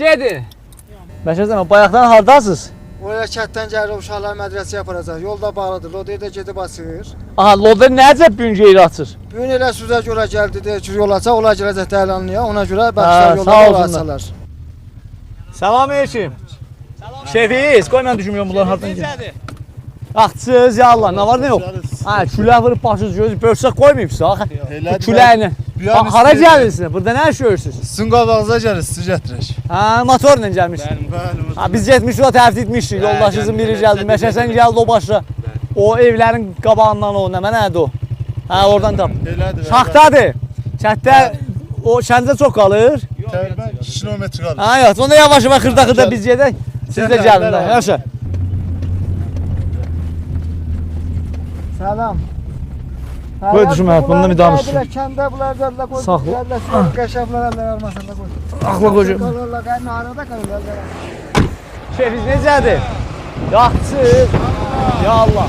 Gedin. Məşəsən, bayaqdan hardasınız? Oraya kətdən gəlir, uşaqlar mədrəsəyə aparacaq. Yolda bağlıdır, loder də gedib açır. Aha, loder necə bugün yeri açır? Bugün elə sürücə görə gəldi, deyir ki, yol açaq, ola girəcək dəlanlıya. Ona görə bəxşlər yolda açarlar. Salam aleyküm. Şefiz, qoy mən düşünmüyorum bunlar hardan gəlir. Axtsız, ya Allah, nə var nə yox? Ha, küləh vırıb başınız gözü, börsək qoymayıbsa, küləylə. Hara gəlirsiniz? Burada nə yaşıyorsunuz? Sizin qabağınıza gəlir, sizi gətirək. Ha, motorla gəlmişsiniz. Ha, biz getmişik, o tərəf etmişik, yoldaşınızın biri gəldi, Məşəsən gəldi o başa. O evlərin qabağından o, nə nədir o? Ha, oradan tap. Şaxtadır. Kətdə, o kəndə çox qalır. Təqribən 2 kilometr qalır. Ha, yox, onda yavaş-yavaş xırda-xırda biz gedək. Siz də gəlin də, yaşa. Salam. Qoy düşün həyat, bundan bir danış. Kəndə bunlar gəlirlər, qoy. Saxla. Qəşəblər əllər armasında qoy. Axla qoy. Qalırlar, qaynı arada qalırlar. Şefiz necədir? Yaxçısız. Ya Allah.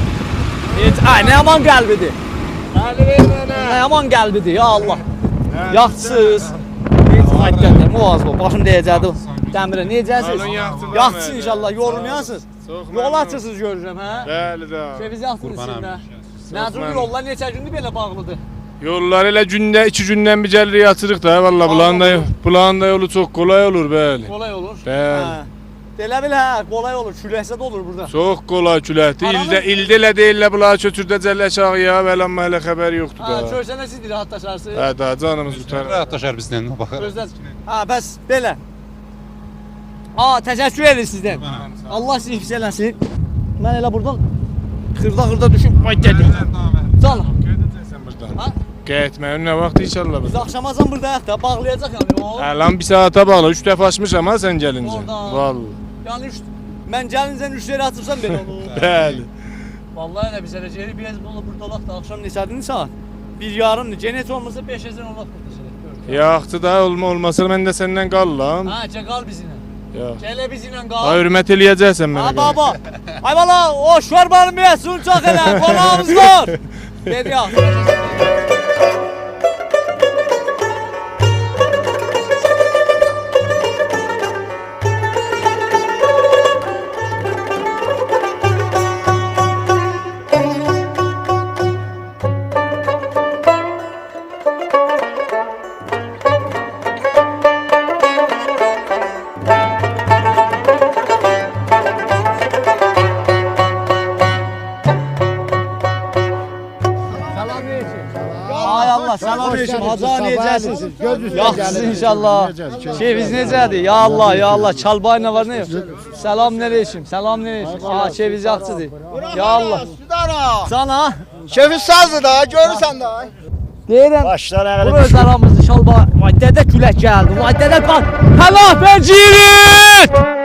Ay, nə yaman qəlbidir. Nə yaman qəlbidir, ya Allah. Yaxçısız. Ay, gəldəm, o az bu, başım deyəcəkdir. Dəmirə, necəsiz? Yaxçısız inşallah, yorulmayasınız. Yol açırsınız görürəm, hə? Bəli də. Şefiz yaxçısız içində. Nəcür yollar neçə gündür belə bağlıdır? Yollar elə gündə 2 gündən bir gəlirik açırıq da valla bulanda yolu çox kolay olur bəli. Kolay olur. Bəli. Elə bil hə, kolay olur, küləksə də olur burada. Çox kolay küləkdir. İldə elə deyirlər bunlar kötürdə cəllə aşağıya və amma hələ xəbər yoxdur da. Ha, körsənə siz rahatlaşarsınız. Hə da canımız tutar. Rahatlaşar bizdən baxar. Gözdən. Ha, bəs belə. Təşəkkür edirəm sizdən. Allah sizi hifz eləsin. Mən elə buradan xırda düşüm. Vay gədim. Can. Gedəcəksən buradan. Getmə, nə vaxt inşallah. Biz axşamacan buradayıq da, bağlayacaq yəni. Hə lan bir saata bağlı. 3 dəfə açmışam ha sən gəlincə. Vallahi. Yəni mən gəlincə 3 yerə atırsam belə olur. Bəli. Vallahi elə biz eləcəyik. Biz bunu burada olaq da axşam neçədir saat? 1:30-dır. Genət olmasa 5-dən olaq burada. Yaxdı da olmasa mən də səndən qalıram. Ha, qal bizimlə. Yox. Gələ bizimlə qal. Ha, hörmət eləyəcəksən mənə. Ha, baba. Ay bala, o şorbanı yesin çox elə. Qonağımız var. Dedi ya. Salam aleyküm. Hacı necəsiniz? Yaxşısınız inşallah. Şefiz necədir? Ya Allah, ya Allah. Çalbay nə var, nə yox? Salam aleyküm. Salam aleyküm. Ha, şefiz yaxşıdır. Ya Allah. Sana. Şefiz sazdır da, görürsən da. Deyirəm. Başlar Bu öz aramızda çalbay. Vay dədə külək gəldi. Vay dədə qan. Allah bəcirit!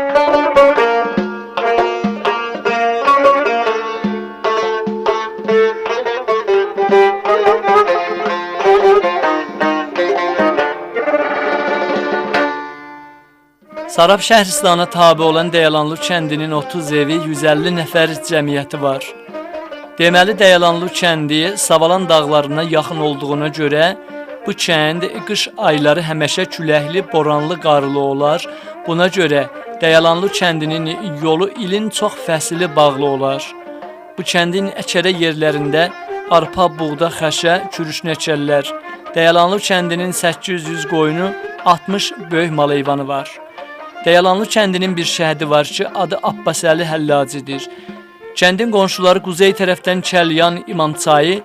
Sarab Şəhristana tabi olan Dəyalanlı kəndinin 30 evi, 150 nəfər cəmiyyəti var. Deməli, Dəyalanlı kəndi Savalan dağlarına yaxın olduğuna görə bu kənd qış ayları həmişə küləkli, boranlı, qarlı olar. Buna görə Dəyalanlı kəndinin yolu ilin çox fəsli bağlı olar. Bu kəndin əkərə yerlərində arpa, buğda, xəşə, kürüşnə əkərlər. Dəyalanlı kəndinin 800 qoyunu, 60 böyük mal heyvanı var. Dəyalanlı kəndinin bir şəhədi var ki, adı Abbasəli Həllacidir. Kəndin qonşuları quzey tərəfdən Kəlyan İmamçayı,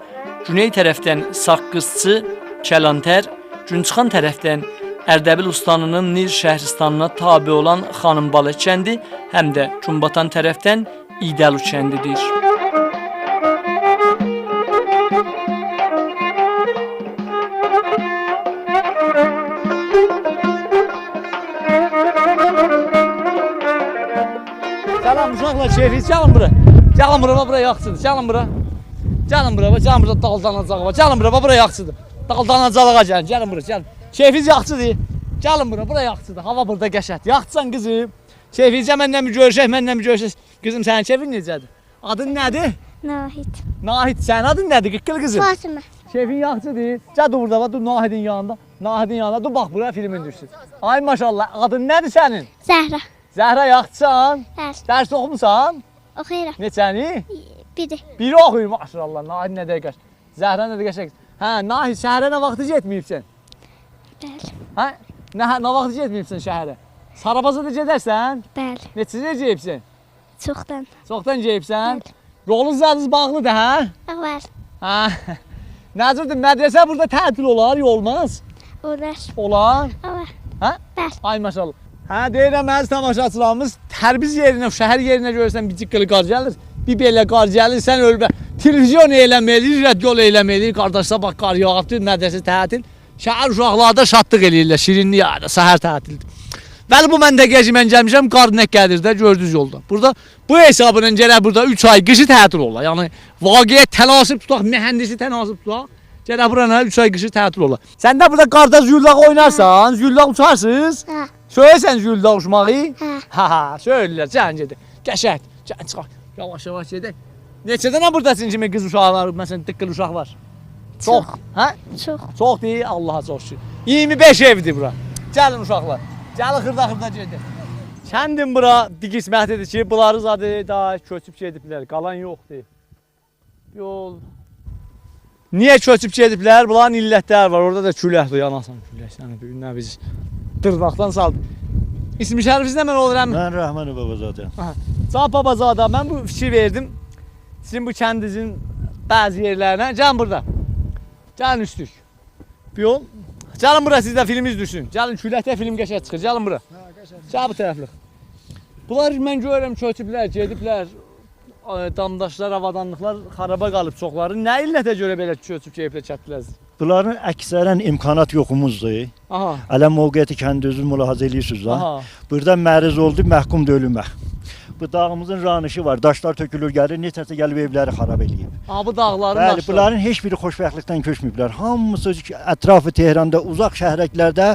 güney tərəfdən Saqqızçı, Kəlantər, Günçıxan tərəfdən Ərdəbil Ustanının Nil Şəhristanına tabi olan Xanımbalı kəndi, həm də Günbatan tərəfdən İdəlu kəndidir. Salam uşaqlar, şefiz, gəlin bura. Gəlin bura, bura yaxşıdır. Gəlin bura. Gəlin bura, gəlin bura daldanacaq var. Gəlin bura, bura yaxşıdır. Daldanacalığa gəlin, gəlin bura, gəlin. Şefiz yaxşıdır. Gəlin bura yaxşıdır. Hava burada qəşətdir. Yaxşısan qızım. Şefizcə məndən bir görüşək, məndən bir görüşək. Qızım, sənin kefin necədir? Adın nədir? Nahid. Nahid, sənin adın nədir? Qıqqıl qızım. Fatimə. Şefin yaxşıdır. Gəl burada, dur Nahidin yanında. Nahidin yanına dur bax bura filmin düşsün. Ay maşallah adın nədir sənin? Zəhra. Zəhra yaxşısan? Bəli. Dərs oxumusan? Oxuyuram. Neçəni? Biri. Biri oxuyur maşallah. Nahid nə dəqiq. Zəhra nə dəqiq. Hə, Nahid şəhərə nə vaxt getməyibsən? Bəli. Hə? Nə vaxt getməyibsən şəhərə? Sarabaza da gedərsən? Bəli. Neçə gedibsən? Çoxdan. Çoxdan gedibsən? Yolun zadınız bağlıdır, hə? Var. Hə. Nəzirdir, mədrəsə burada tətil olar, olmaz? Olar. Olar. Var. Hə? Bəli. Ay maşallah. Hə, deyirəm əziz tamaşaçılarımız, tərbiz yerinə, şəhər yerinə görürsən bir ciqqılı qar gəlir, bir belə qar gəlir, sən ölmə. Televizyon eləməli, radio eləməli, qardaşlar bax qar yağıbdır, mədrəsə tətil. Şəhər uşaqlarda şadlıq eləyirlər, şirinlik yağdı, səhər tətildir. Bəli, bu məntəqəyə ki, mən gəlmişəm, qar nə gəlir də gördünüz yolda. Burada bu hesabla gərək burada 3 ay qışı tətil olar. Yəni vaqiyə tənasib tutaq, mühəndisi tənasib tutaq. Gərək buranı 3 ay qışı tətil olar. Sən də burada qarda züllaq oynarsan, züllaq uçarsınız. Hə. Söyləsən züllaq uçmağı? Hə. Ha, söyləyirlər, can gedək. Qəşəng, can çıxaq. Yavaş-yavaş gedək. Neçə dənə buradasın kimi qız uşağı var, məsələn, tıqqıl uşaq var? Çox. Hə? Çox. Çox deyil, Allaha çox şükür. 25 evdir bura. Gəlin uşaqlar. Gəlin xırda-xırda gedək. Kəndin bura qismətidir ki, bunları zadı daha köçüb gediblər, qalan yoxdur. Yol. Niyə köçüb gediblər? Bunların illətləri var. Orada da küləkdir, yanasan külək. Səni bir biz dırnaqdan saldı. İsmi şərifiniz nə mən oluram? Mən Rəhmanov Babazadə. Can Babazadə, mən bu fikir verdim. Sizin bu kəndinizin bəzi yerlərinə. Gəlin burada. Gəlin üstük. Bir yol. Gəlin bura sizdə filmimiz düşsün. Gəlin küləkdə film qəşəng çıxır. Gəlin bura. Gəl bu tərəflik. Bunlar mən görürəm köçüblər, gediblər. Damdaşlar, avadanlıqlar xaraba qalıb çoxları. Nə illətə görə belə köçüb gediblər, çətdilər? Bunların əksərən imkanat yoxumuzdur. Aha. Ələm mövqeyyəti kəndi özünüz mülahizə edirsiniz da. Aha. Burada məriz oldu, məhkumdur ölümə. Bu dağımızın ranışı var, daşlar tökülür gəlir, neçəsə gəlib evləri xarab eləyib. Aha, bu dağların Bəli, daşları. bunların heç biri xoşbəxtlikdən köçməyiblər. Hamısı ətrafı Tehranda, uzaq şəhərlərdə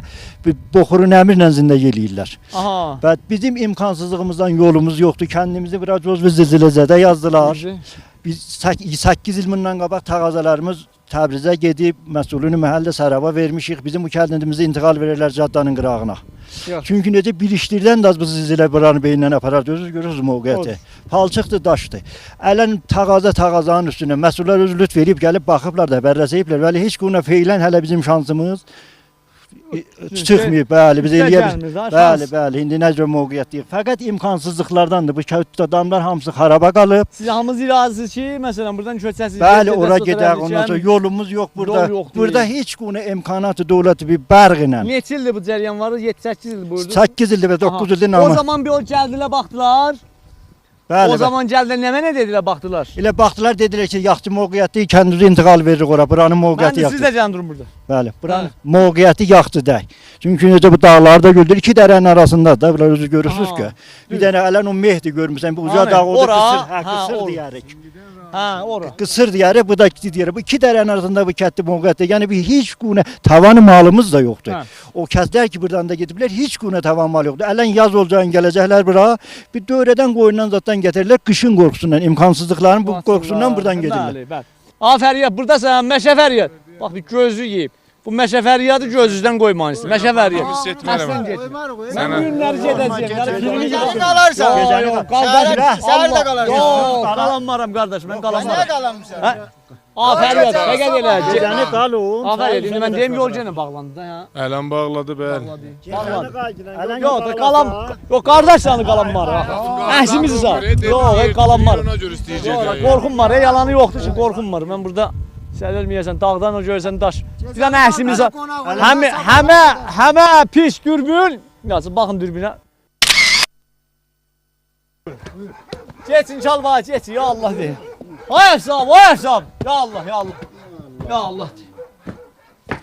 boxuru nəmirlə zindəyə eləyirlər. Aha. Və bizim imkansızlığımızdan yolumuz yoxdur. Kəndimizi biraz cozvi zilziləcədə yazdılar. Biz 8 il bundan qabaq təqazalarımız Təbrizə gedib məsulunu məhəllə səraba vermişik. Bizim bu kəndimizə intiqal verirlər caddanın qırağına. Yox. Çünki necə bilişdirdən də bu zilzilə buranın beynindən aparar. Görürsünüz mövqeyyəti. Palçıqdır, daşdır. Ələn təqazanın üstünə məsullar öz lütf verib gəlib baxıblar da bərrəsəyiblər. Bəli, heç quna feylən hələ bizim şansımız çıxmayıb. Bəli, biz eləyə bəli, indi nə cür mövqeyyətdir. Fəqət imkansızlıqlardandır. Bu kənd adamlar hamısı xaraba qalıb. Siz hamınız irazısınız ki, məsələn, buradan köçəsiniz. Bəli, ora gedək, ondan sonra yolumuz yox burada. Yol yoxdur. Burada heç quna imkanatı dövləti bir bərq ilə. Neçə ildir bu cəryan var? 7-8 ildir burada. 8 ildir və 9 ildir O namı. zaman bir o gəldilər, baxdılar. Bəli. O zaman gəldilər, nə dedilər, baxdılar. Elə baxdılar, dedilər ki, yaxşı mövqeyyətli kəndimizə intiqal veririk ora. Buranın Mən mövqeyyəti də siz yaxşı. də gəlin durun burada. Bəli, buranın mövqeyyəti yaxşı də. Çünki necə bu dağlarda gördür, iki dərənin arasında da bunlar özü görürsüz ki. Bir dənə ələn o mehdi görmüsən, bu uca dağ odur, qısır deyərik. Hə, ora. Qısır deyərik, bu da deyərik. Bu iki dərənin arasında bu kəndli mövqeyyətdə. Yəni bir heç quna tavanı malımız da yoxdur. Hə. O kəndlər ki, buradan da gediblər, heç quna tavan mal yoxdur. Ələn yaz olacağın gələcəklər bura. Bir dövrədən qoyundan zatdan gətirirlər, qışın qorxusundan, imkansızlıqların bu qorxusundan buradan gedirlər. Bəli, bəli. Afəriyyat, buradasan, Məşəfəriyyat. Bax, bir gözlü yeyib. Bu Məşəfəriyyadı gözünüzdən qoymalısın. Məşəfəriyyat. Biz etmərəm. Aslan getmir. Mən Sənə. günləri gedəcəyəm. Yəni filmi Gecəni qalarsan. Yox, qardaşım. Səhər də qalarsan. Yox, qalanmaram qardaş, mən Niyə qalanmaram. qalanmısan? Hə? Afəriyyat, fəqət elə. Gecəni qalın. Afəriyyat, indi mən deyim yol yenə bağlandı da ya. Ələn bağladı bəli. Bağlandı. Yox, da qalan. Yox, qardaş səni qalanmar. Əhsimizi sağ. Yox, qalanmar. Ona görə istəyəcək. Yox, qorxum var, yalanı yoxdur ki, qorxum var. Mən burada sən ölməyəsən, dağdan o görsən daş. Bir dənə əhsimiz var. Həmə pis dürbün. Yazın, baxın dürbünə. Geçin çalma, geçin, ya Allah deyin. Ay hesab, ay hesab. Ya Allah, ya Allah. Ya Allah.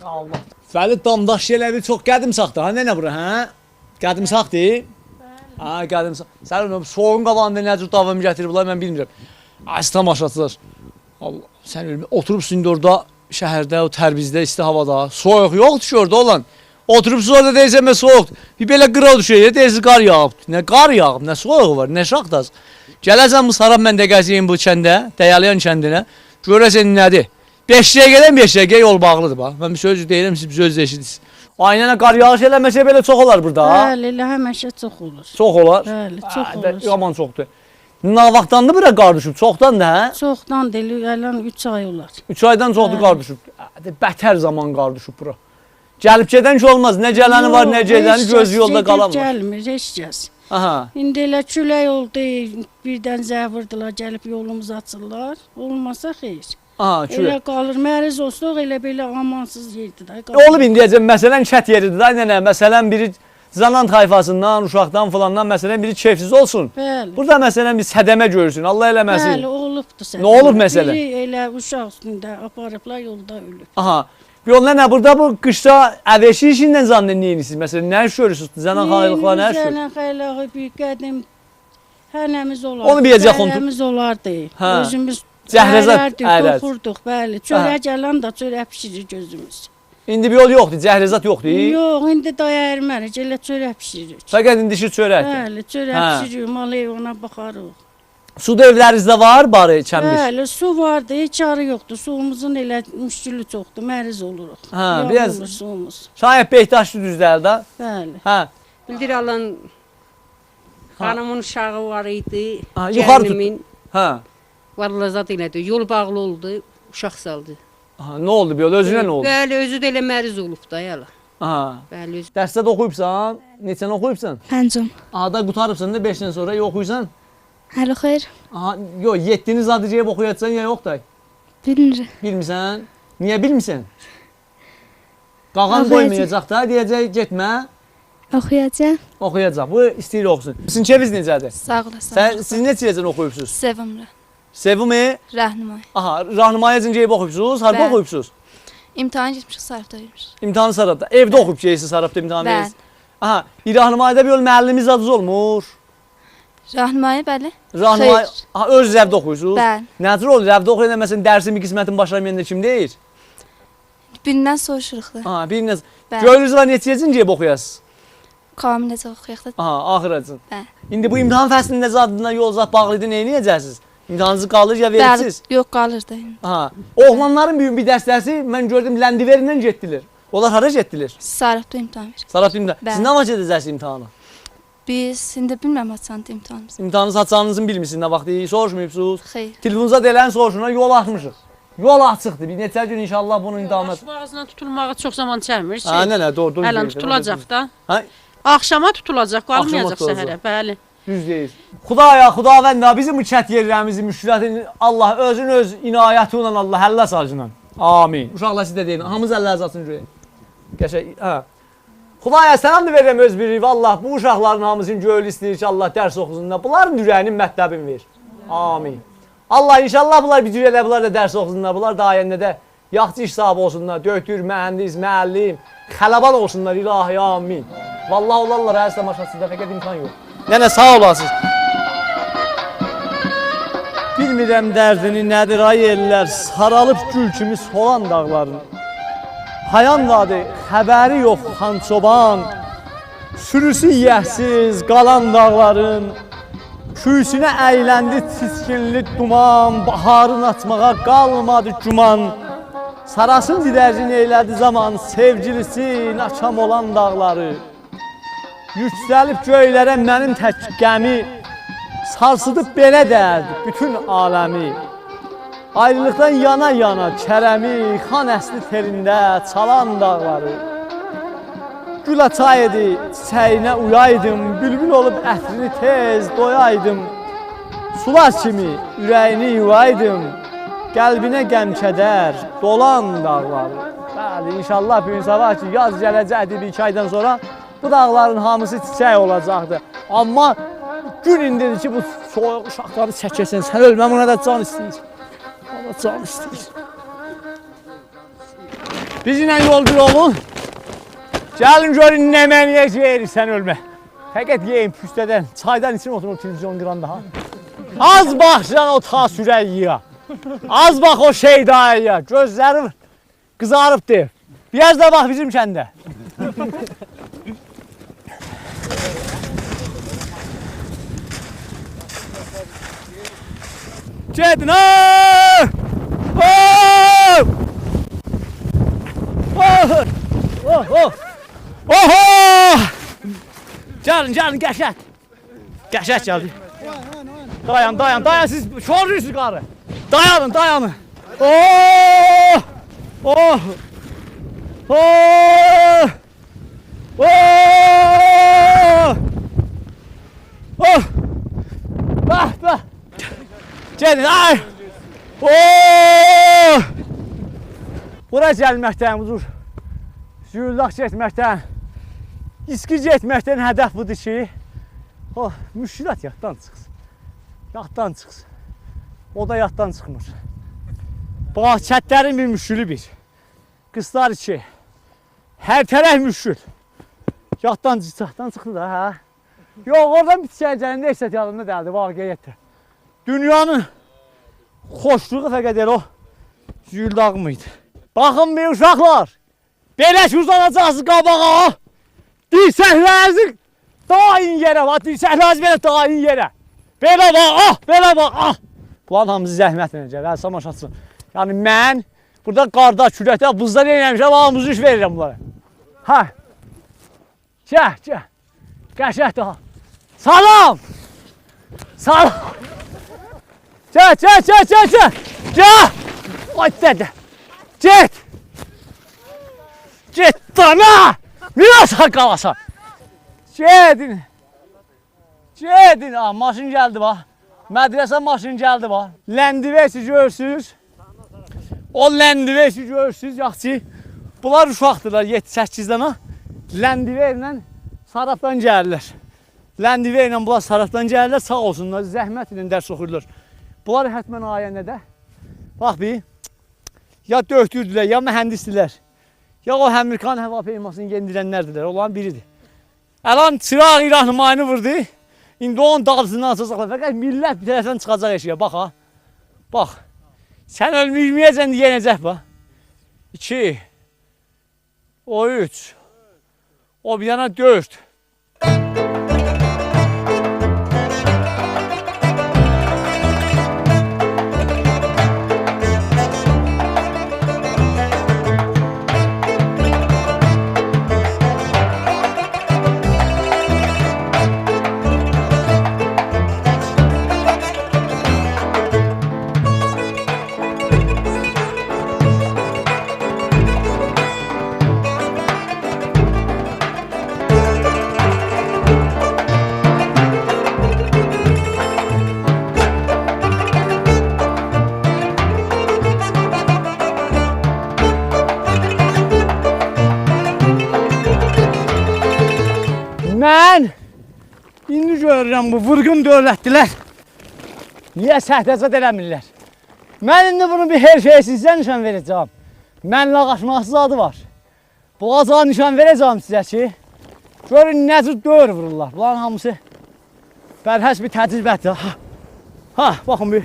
Ya Allah. Fəli damdaş yerləri çox qədimsaqdır. Ha, nə bura, hə? Qədimsaqdır. Ha, qədimsaq. Sən onu soğuğun qabağında nə cür davam gətiriblər, mən bilmirəm. Ay, tamaşaçılar. Allah, sən ölmə. Oturubsun indi orada şəhərdə, o Tərbizdə, isti havada. Soyuq yoxdur ki orada olan. Oturubsun orada deyirsən, mən soyuqdur. Bir belə qıra düşür, deyirsən, qar yağıb. Nə qar yağıb, nə soyuq var, nə şaxtaz. Gələcəm bu Sarab məntəqəsinin bu kəndə, Dəyəliyan kəndinə. Görəsən nədir? 5-yə 5-yə yol bağlıdır bax. Mən bir söz deyirəm, siz bir söz eşidirsiniz. Aynən qar yağış eləməsə belə çox olar burada. Bəli, elə həmişə çox olur. Çox olar. Bəli, çox olur. Yaman çoxdur. Nə vaxtdandır bura qar düşüb? Çoxdan da, hə? Çoxdan deyil, elə 3 ay olar. 3 aydan çoxdur qar düşüb. Bətər zaman qar düşüb bura. Gəlib gedən ki olmaz. Nə gələni var, nə gedəni göz yolda qalamır. Gəlmir, heç kəs. Aha. İndi elə külək oldu, birdən zəvırdılar, gəlib yolumuzu açırlar. Olmasa xeyr. Aha, Elə külək. qalır, məriz olsuq, elə belə amansız yerdir də. Olub indiyəcəm, məsələn kət yeridir da, nənə. Məsələn biri Zanan tayfasından, uşaqdan falandan məsələn biri keyfsiz olsun. Bəli. Burada məsələn bir sədəmə görürsün. Allah eləməsin. Bəli, olubdur sən. Nə olub məsələ? Biri elə uşaq üstündə aparıblar, yolda ölüb. Aha. Yolda nə burada bu qışda əvəşi işindən zannə nə edirsiniz? Məsələn nə iş görürsünüz? Zənan xaylıqlar nə iş görürsünüz? Zənan xaylığı bir qədim hənəmiz olardı. Onu biləcək xontu. Hənəmiz olardı. Hə. Özümüz Cəhrəzat ərərdik, ərər. oxurduq, bəli. Çörək gələn də çörək pişirir gözümüz. İndi bir yol yoxdur, cəhrəzat yoxdur. Yox, indi daya ermərik, elə çörək pişiririk. Fəqət indi işi çörəkdir. Bəli, çörək Hə. pişiririk, mal ona baxarıq. Suda evlərinizdə var barı çəmmiş? Bəli, su vardı, heç arı yoxdur. Suyumuzun elə müşkülü çoxdur, məriz oluruq. Hə, Yağ biraz- olur suyumuz. Şayət Beytaşlı düzlər də. Bəli. Hə. Bildir alan hanımın uşağı var idi. Ha, yuxarı tut. Gəlinimin Hə. vallahi zat elədi. Yol bağlı oldu, uşaq saldı. Aha, nə oldu bir yol? Özünə nə oldu? Bəli, özü də elə məriz olub da yala. Aha. Bəli, özü. Dərsdə də oxuyubsan? Neçəni oxuyubsan? Pəncəm. Aha, da qutarıbsan da 5-dən sonra ya oxuyursan? Hələ xeyr. Aha, yox, 7-ni zadicəyə oxuyacaqsan ya yox da. Bilmirəm. Bilmirsən? Niyə bilmirsən? Qağan Oxuyacaq. qoymayacaq da, deyəcək getmə, Oxuyacağam. oxuyacaq. Bu istəyir oxusun. Sizin keviz necədir? Sağ olasın. Siz neçəyəcən oxuyubsunuz? Sevimli. Sevimi? Rəhnumay. Aha, Rahnumayəcən gəlib oxuyubsunuz? Harda Bəli. oxuyubsunuz? İmtahan getmişik Sarıqda vermiş. İmtahanı Sarabda. Evdə oxuyub gəlirsiz Sarabda imtahan Bəli. verirsiniz. Aha, Rahnumayda bir yol müəllimimiz adınız olmur. Rəhnumay bəli. Rahnumay, Xeyr. aha, öz evdə oxuyursunuz. Bəli. Nədir olur? Evdə oxuyanda məsələn dərsin bir qismətin başlamayanında kim deyir? Birindən soruşuruq da. Aha, biriniz. Bəli. Gönlünüz var neçəyəcən gəlib oxuyasınız? Kamiləcə oxuyaq da. Aha, axıracın. Bəli. İndi bu imtahan fəslində zadına yol zat bağlı idi, nə edəcəksiniz? İmtahanınızı qalır ya Bəli. verirsiniz? Yox qalır da. Aha. Oğlanların bir dərsləri mən gördüm Ləndiverindən getdilər. Onlar hara getdilər? Sarıqda imtahan verir. Sarab imtahan. Bəli. Siz nə vaxt edəcəksiniz imtahanı? Biz indi bilmirəm açandı imtahanımız. İmtahanınızı açacağınızı bilmirsiniz nə vaxt? Soruşmayıbsınız. Xeyr. Telefonunuza deyilən soruşuna yol açmışıq. Yol açıqdır. Bir neçə gün inşallah bunun imtahanı. Ağzına tutulmağa çox zaman çəkmir. Ha, nə, doğru. Hələn tutulacaq da. Ha? Axşama tutulacaq, qalmayacaq tutulacaq. səhərə. Bəli. Düz deyir. Xudaya, xudavəndə bizim bu kət yerlərimizi, müşkülatını Allah özün öz inayəti ilə Allah həllə sacından. Amin. Uşaqlar siz də deyin. Hamımız əllərinizi açın görək. Qəşəng. Hə. Xudaya sənəm də verirəm öz biri. Vallah bu uşaqların hamısını göyül istəyir ki Allah dərs oxusunlar. Bunların ürəyinin mətləbini ver. Amin. Allah inşallah bunlar bir cürələ bunlar da dərs oxusunlar. Bunlar dayəndə də yaxçı iş sahibi olsunlar. Döktür, mühəndis, müəllim, xələban olsunlar. İlahi amin. Vallah olarlar hər zaman aşağısında fəqət imkan yox. Nənə sağ olasınız. Bilmirəm dərdini nədir ay ellər, saralıb gül kimi solan dağların. Hayan dadı, xəbəri yox xançoban, sürüsü yəhsiz qalan dağların. Küyüsünə əyləndi tiskinli duman, baharın açmağa qalmadı güman. Sarasın didərcin eylədi zaman, sevgilisi naçam olan dağları. Yüksəlib göylərə mənim tək qəmi, sarsıdıb belə dərdi bütün aləmi. Ayrılıqdan yana-yana kərəmi, xan əsli telində çalan dağları. Gül açaydı, çiçəyinə uyaydım, bülbül olub ətrini tez doyaydım. Sular kimi ürəyini yuvaydım, qəlbinə qəm-kədər dolan dağları. Bəli, inşallah bir gün sabah ki, yaz gələcəkdir bir 2 aydan sonra bu dağların hamısı çiçək olacaqdır. Amma gün indidir ki, bu soyuq uşaqları çəkəsən, sən ölməm, ona da can istəyir. Ona can istəyir. Bizimlə yol bir olun. Gəlin görün nə məniyə yeyirik sən ölmə. Fəqət yeyin püstədən, çaydan için oturun televizyon qıranda ha. Az bax sən o ta sürəyyə. Az bax o şeydaya. Gözləri qızarıbdır. Biraz da bax bizim kəndə. Gedin ha! Gəlin, qəşət. Qəşət gəldi. Dayan, siz şorluyorsunuz qarı. Dayanın. Oh! Oh! Oh! Oh! Oh! Bah! Gelin, ay! Oh! Bura gəlməkdən, dur. Züllaq getməkdən, İski getməkdən hədəf budur ki, müşkülat yaddan çıxsın. O da yaddan çıxmır. Bax, çətlərin bir müşkülü bir. Qızlar iki. Hər tərəf müşkül. Yaddan çıxdı da, hə? Yox, oradan bitişəcəyində eşsət yadımda dəldi, vaqiyyətdir. Dünyanın xoşluğu fəqət elə o Züllaq mıydı? Baxın bir uşaqlar, belə ki uzanacaqsınız qabağa. Dirsəklərinizi daim yerə var, dirsəklərinizi belə daim yerə. Belə bax, Bunların hamısı zəhmətlə gəlir, samaşatsın. Yəni mən burada qarda, küləkdə, buzda neyləmişəm, hamımızı iş verirəm bunlara. Hə, gəl, qəşək daha. Salam! Gəl! Ay dədə, get dana! Mirasa qalasan. Gedin, maşın gəldi bax. Mədrəsə maşın gəldi bax. Ləndivəsi görürsünüz. O ləndivəsi görürsünüz, yaxşı. Bunlar uşaqdırlar, 7-8 dana. Ləndivə ilə Sarafdan gəlirlər. Ləndivə ilə bunlar Sarafdan gəlirlər, sağ olsunlar, zəhmət ilə dərs oxuyurlar. Bunlar hətmən ayəndədə. Bax bir, ya döktürdülər, ya mühəndisdilər. Ya o Amerikan hava peymasını yendirənlərdirlər, onların biridir. Əlan çıraq İran nümayini vurdu. İndi onun dağısından açacaqlar. Fəqət millət bir tərəfdən çıxacaq eşiyə, bax ha. Bax, sən ölməyəcəksən deyənəcək bax. 2, o 3, o bir yana 4. Mən indi görürəm bu vurğun dövlətdilər. Niyə səhdəzad eləmirlər? Mən indi bunu bir her şeyə sizə nişan verəcəm. Mənlə qaçmaqsız adı var. Boğazağa nişan verəcəm sizə ki, görün nə cür döyür vururlar. Bunların hamısı bərhəs bir təcrübədir. Ha, baxın bir.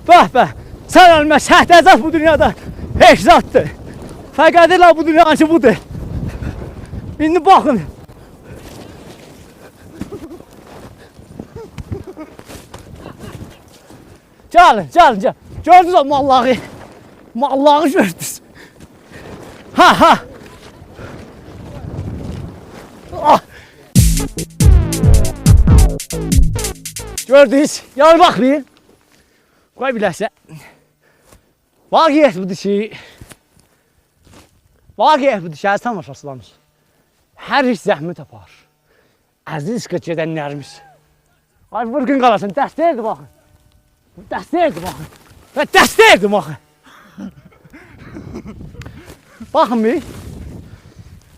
Bəh, sən ölmə, səhdəzad bu dünyada heç zatdır. Fəqət elə bu dünyanın ki budur. İndi baxın. Gəlin. Gördünüz o mallağı. Mallağı gördünüz. Ha. Ah. Gördünüz. Gel bakmayın. Qoy biləsə. Vaqiyyət budur ki. Əziz tamaşaçılarımız. Hər iş zəhmət tapar. Əziz qıç gedənlərimiz. Ay vurğun qalasın, dəstəyirdi baxın. Dəstəyirdi baxın. Baxın bir.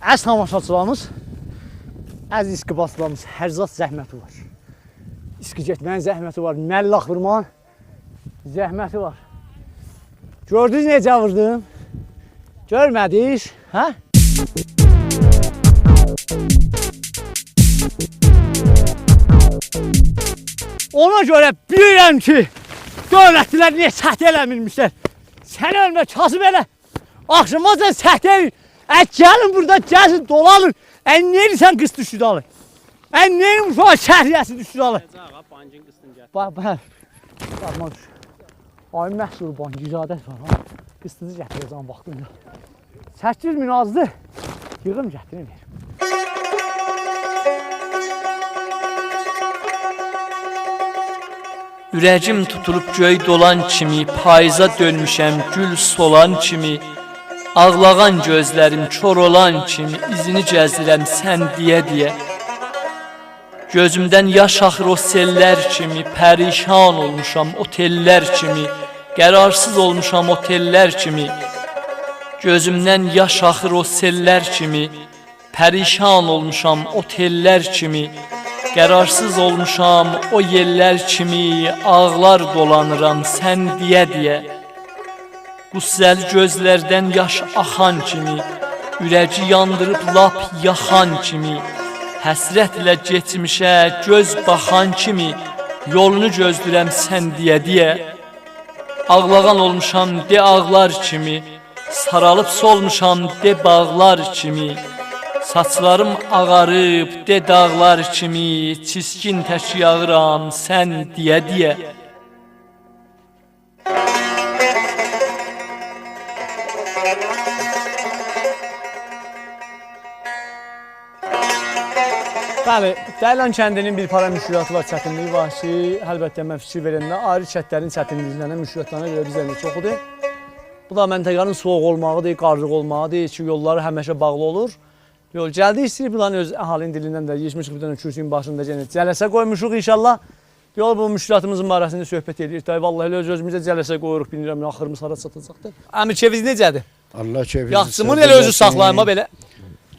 Əziz tamaşaçılarımız. Əziz iskibatçılarımız. Hər zat zəhməti var. İski getməyin zəhməti var. Məllaq vurmanın zəhməti var. Gördünüz necə vurdum? Görmədiniz? Hə? Ona görə bilirəm ki, dövlətlər niyə səhdə eləmirmişlər. Sən ölmə, kasıb elə. Axşamacan səhdə eləyin. Gəlin burada, gəlin, dolanın. Nə edirsən qız düşdü dalı? Nə edirəm uşaq şəhriyəsi düşdü dalı? Bax, ay məhsul bankı icadət var. Qıstıcı gətirəcəm vaxtında. 800 min azdır. Yığım gətirin verim. Ürəcim tutulub göy dolan kimi, payıza dönmüşəm gül solan kimi, ağlağan gözlərim kor olan kimi, izini gəzdirəm sən deyə. Gözümdən yaş axır o sellər kimi, pərişan olmuşam o tellər kimi, qərarsız olmuşam o tellər kimi. Gözümdən yaş axır o sellər kimi, pərişan olmuşam o tellər kimi, qərarsız olmuşam o yellər kimi, ağlar dolanıram sən deyə. Qüssəl gözlərdən yaş axan kimi, ürəci yandırıb lap yaxan kimi, həsrətlə getmişə göz baxan kimi, yolunu gözlürəm sən deyə. Ağlağan olmuşam de ağlar kimi, saralıb solmuşam de bağlar kimi, saçlarım ağarıb de dağlar kimi, çiskin tək yağıram sən deyə. Bəli, Dəylan kəndinin bir para müşkülatı var, çətinliyi var ki, əlbəttə mən fikir verəndə ayrı kəndlərin çətinliklərinə, müşkülatlarına görə bizlərlə çoxudur. Bu da məntəqənin soğuq olmağıdır, qarlıq olmağıdır ki, yolları həmişə bağlı olur. Yol gəldi istəyir, bulan öz əhalinin dilindən də 70 qıbdan kürsünün başında cələsə qoymuşuq inşallah. Yol bu müşkülatımızın barəsində söhbət edirik. Vallahi elə özümüzə cələsə qoyuruq, bilmirəm, axırımız hara çatacaqdır. Əmir keviz necədir? Allah keyfinizi Yaxçımın elə özü saxlayma belə.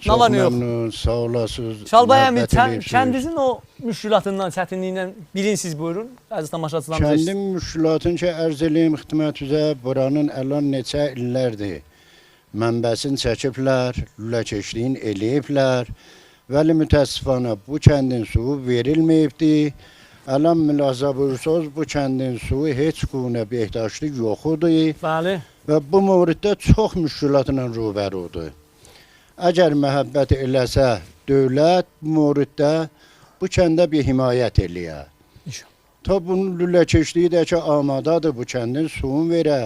Çox Nalan yox. məmnun, sağ olasınız. Şalbay əmi, kəndinizin o müşkülatından, çətinliyindən birin siz buyurun, əziz tamaşaçılarımız. Kəndim müşkülatın ki, ərz eləyim xidmət üzə buranın əlan neçə illərdir. Mənbəsini çəkiblər, lüləkeşliyin eləyiblər. Vəli mütəssifana bu kəndin suyu verilməyibdir. Əlan mülahizə buyursanız, bu kəndin suyu heç quna behdaşlıq yoxudur. Bəli. Və bu mövriddə çox müşkülatla rubərudur. Əgər məhəbbət eləsə dövlət bu mövriddə bu kəndə bir himayət eləyə. Ta bunun lüləkeşliyi də ki, amadadır bu kəndin suyun verə.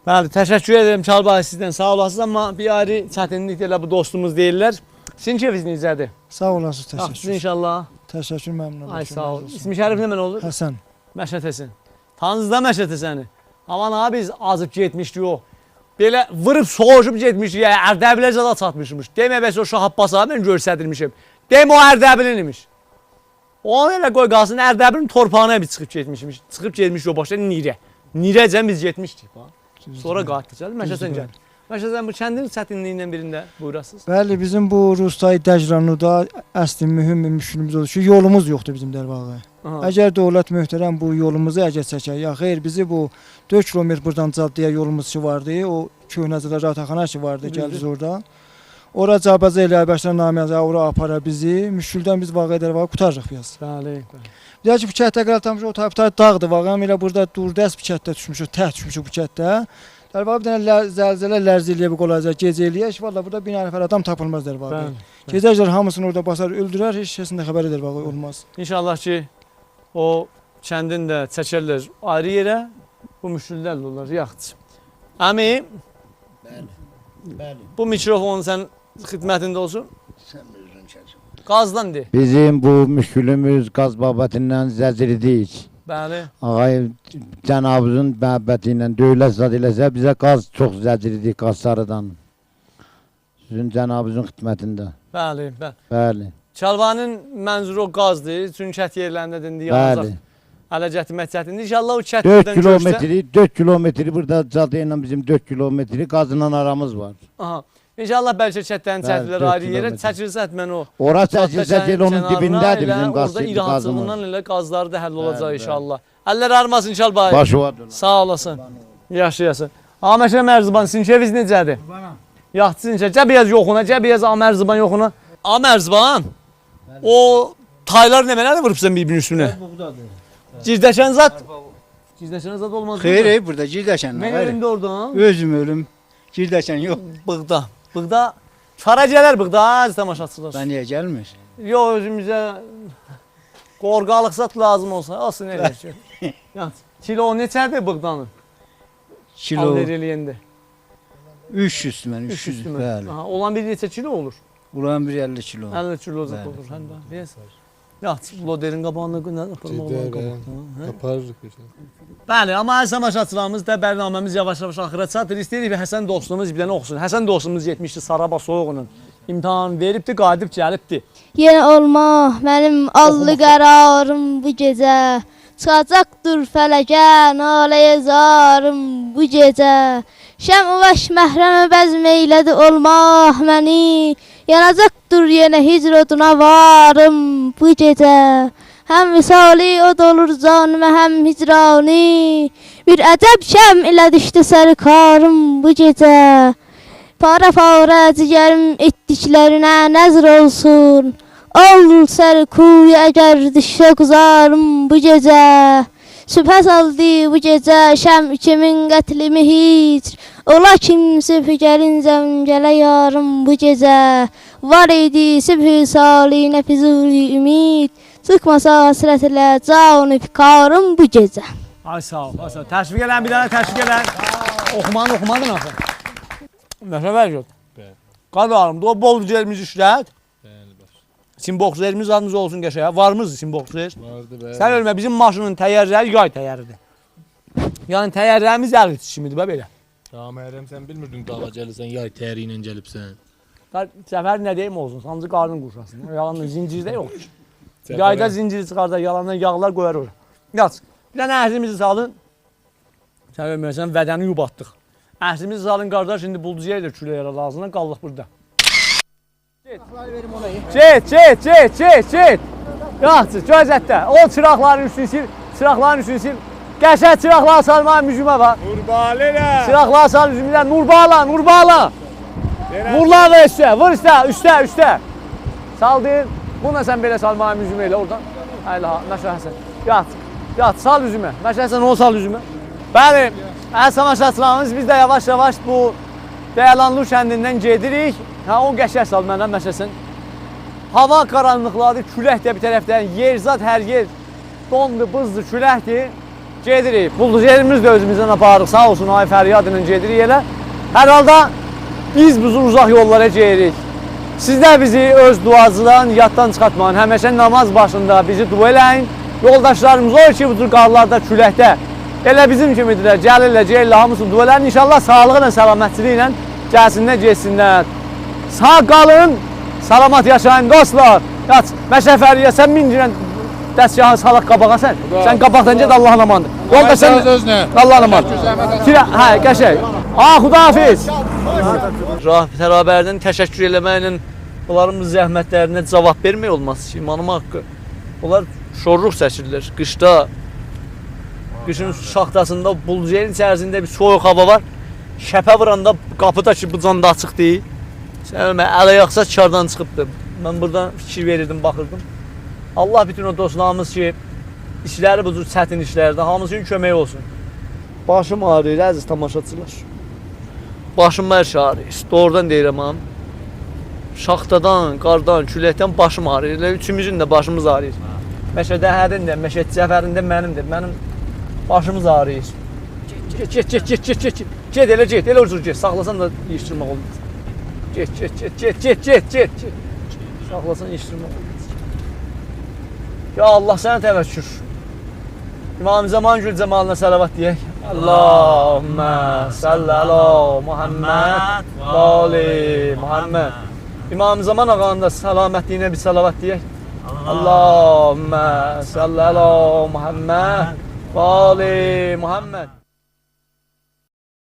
Bəli, təşəkkür edirəm Çalbay sizdən, sağ olasınız, amma bir ayrı çətinlik elə bu dostumuz deyirlər. Sizin keyfiniz necədir? Sağ olasınız, Yaxşısınız təşəkkür. inşallah. Təşəkkür, məmnun oldum. Ay sağ ol. İsmi şərif nə mən olur? Həsən. Məşət Həsən. Tanınızda Məşət Həsəni. Aman abi biz azıb getmişdik o. Belə vırıb soğuşub getmişdik, Ərdəbilə zada çatmışmış. Demə bəs o Şah Abbasa mən görsədirmişim. Demə o Ərdəbilin imiş. Onu elə qoy qalsın, Ərdəbilin torpağına bir çıxıb getmişmiş. Çıxıb getmiş o başda Nirə. Nirəcən biz getmişdik. Sonra qayıtdıq. Məşəsən gəl. Məşəsən bu kəndin çətinliyindən birində buyurasınız. Bəli, bizim bu Rustay Dəcranuda əsli mühüm bir müşkülümüz odur ki, yolumuz yoxdur bizim dərvağa. Əgər dövlət möhtərəm bu yolumuzu əgər çəkər, ya xeyr bizi bu 4 kilometr buradan caddəyə yolumuz ki vardı, o köhnəcələr rataxana ki vardı, gəldiz orada. Ora cabaza elə başlar namiyazə ora apara bizi, müşküldən biz vaqa dərvağa qutarırıq biz. Bəli. Deyək ki, bu kətdə qəltamış o tarafda dağdır, vağam elə burada durdas bir kətdə düşmüşük, tək düşmüşük bu kətdə. Dərvağa bir dənə zəlzələ lərziliyə bir qolacaq, gecə eləyək, valla burada bir nəfər adam tapılmaz dərvağa. Gecəclər hamısını orada basar, öldürər, heç kəsində xəbəri dərvağa olmaz. İnşallah ki, o kəndin də çəkərlər ayrı yerə, bu müşküllərlə onlar yaxdır. Əmi, bu mikrofon sən xidmətində olsun. Qazdan de. Bizim bu müşkülümüz qaz babətindən zəciridik. Bəli. Ağay cənabımızın məhəbbəti ilə dövlət zad eləsə bizə qaz çox zəciridik qazlardan. Sizin cənabımızın xidmətində. Bəli, bəli. Bəli. Çalvanın mənzuru o qazdır, çünki kət yerlərində indi yanacaq. Hələ gətirmək çətindir. İnşallah o kətlərdən görsə. 4 kilometri burada cadı ilə bizim 4 kilometri qazla aramız var. Aha. İnşallah bəlkə kətlərin çəkilər ayrı yerə çəkilsə mən o. Ora çəkilsə onun dibindədir bizim qaz. Orada İrahansızlığından elə qazları da həll olacaq inşallah. Əllər armasın Çalbay. Başı var. Sağ olasın. Yaşayasın. Aməşə Mərziban, sizin keviz necədir? Yaxçısın necə? Cəbiyəz yoxuna, cəbiyəz Amərziban yoxuna. Amərziban, o taylar nə mənə vurubsan bir-birinin üstünə? Girdəşən zat? Girdəşən zat olmaz. Xeyr, burada girdəşən. Mən ölümdə oradan. Özüm ölüm. Girdəşən yox. Bığda. Bığda çara gələr bığda az tamaşaçılar. Ben niyə gəlmir? Yox, özümüzə qorqalıq zat lazım olsa, alsın elə ki. Kilo neçədir bığdanın? Kilo. Alver eləyəndə. 300 mən, 300. Bəli. Olan bir neçə kilo olur? Ulan bir 50 kilo. 50 kilo zat olur. Həm də. Ya loderin qabağında nə Yaparız. Bəli, amma əziz tamaşaçılarımız da bərnaməmiz yavaş-yavaş axıra çatır. İstəyirik və Həsən dostumuz bir dənə oxusun. Həsən dostumuz 70-li Saraba soyuğunun imtahan veribdi, qayıdıb gəlibdi. Yenə olma mənim allı qərarım bu gecə. Çıxacaqdır fələkə, naləyə zarım bu gecə. Şəm uvaş məhrəmə bəzm eylədi olmaq məni. Yanacaqdır yenə hicr oduna varım bu gecə. Həm misali od olur canımə həm hicrani. Bir əcəb şəm ilə düşdü sərkarım bu gecə. Para cigərim etdiklərinə nəzr olsun. Ol sərkuy əgər düşə quzarım bu gecə. Sübhə saldı bu gecə şəm kimin qətlimi hicr. Ola kim sübhü gəlincə gələ yarım bu gecə. Var idi sübhü salinə fizuri ümid. Sıxmasa hasrət ilə canı fikarım bu gecə. Ay sağ ol, ay sağ ol. Təşviq elən, bir dənə təşviq elən. Oxumadın axı. Nəsə vəziyyət? Bəli. Qadarım, o bolcularımız işlət. Simboxerimiz adımız olsun qəşəyə. Varmızdır simboxer. Vardı bəli. Sən ölmə, bizim maşının təyərləri yay təyəridir. Yəni təyərlərimiz əl kimidir belə. Ya Məhrəm sən bilmirdin dağa gəlirsən, yay təri ilə gəlibsən. Səfər nə deyim olsun, sancı qarnın qurşasın. Yalanın zincirdə yox ki. Yayda zinciri çıxardar, yalandan yağlar qoyar ora. Yaz, bir dənə ərzimizi salın. Sən ölməyəsən, vədəni yubatdıq. Ərzimizi salın qardaş, indi bulduzuya ilə külə yara lazımdan qallıq burada. Çet. Yaxşı, gözətdə. O çıraqların üstünü sil, Qəşək çıraqlar salmağa mücümə var. Nurbalilə. Çıraqlar sal üzümdən, Nurbala. Vurlar da vur üstə. Saldın. Buna sən belə salmağa mücümə elə oradan. Hayla, Məşə Həsən. Yat, sal üzümə. Məşə Həsən, o sal üzümə. Bəli, əziz tamaşaçılarımız, biz də yavaş-yavaş bu Dəyalanlı kəndindən gedirik. O qəşək sal məndən Məşə Həsən. Hava qaranlıqladı, külək də bir tərəfdən, yerzat hər yer dondu, bızdı, küləkdir. Gedirik. Bulduzerimiz də özümüzdən aparırıq. Sağ olsun, ay fəryadla gedirik elə. Hər halda biz bu uzaq yollara gedirik. Siz də bizi öz duacıdan yaddan çıxartmayın. Həmişə namaz başında bizi dua eləyin. Yoldaşlarımız o ki, bu qarlarda, küləkdə elə bizim kimidirlər. Gəlirlər, hamısını dua eləyin. İnşallah sağlıqla, səlamətçiliklə gəlsinlər, getsinlər. Sağ qalın, salamat yaşayın dostlar. Məşə Fərriyə, sən mincirən dəstgahın salaq qabağa sən. Sən qabaqdan get, Allahın amandır. Yoldaşlar, Allahın amandır. Hə, qəşək. Xudahafiz. Rahmet Bərabərdən təşəkkür eləməklə onların zəhmətlərinə cavab vermək olmaz ki, imanım haqqı. Onlar şorluq çəkirlər qışda. Qışın şaxtasında, bulduzerin içərisində bir soyuq hava var. Şəpə vuranda qapı da ki, bu canda açıq deyil. Sən ələ yaxsa kardan çıxıbdır. Mən buradan fikir verirdim, baxırdım. Allah bütün o dostlarımız ki, işləri bu cür çətin işlərdə, hamısının kömək olsun. Başım ağrıyır, əziz tamaşaçılar. Başım hər şey ağrıyır. Doğrudan deyirəm ham. Şaxtadan, qardan, küləkdən başım ağrıyır. Üçümüzün də başımız ağrıyır. Məşədə hədin də, Məşəd Cəfərin də mənimdir. Mənim başımız ağrıyır. Get, elə ucur get. Saxlasan da yiyişdirmək olmaz. Get. Saxlasan yiyişdirmək olmaz. Ya Allah sənə təvəkkür. İmam Zaman Gül Cəmalına salavat deyək. Allahümmə salli ala Muhammed və ali Muhammed. İmam Zaman ağanın da salamətliyinə bir salavat deyək. Allahümmə salli ala Muhammed və ali Muhammed.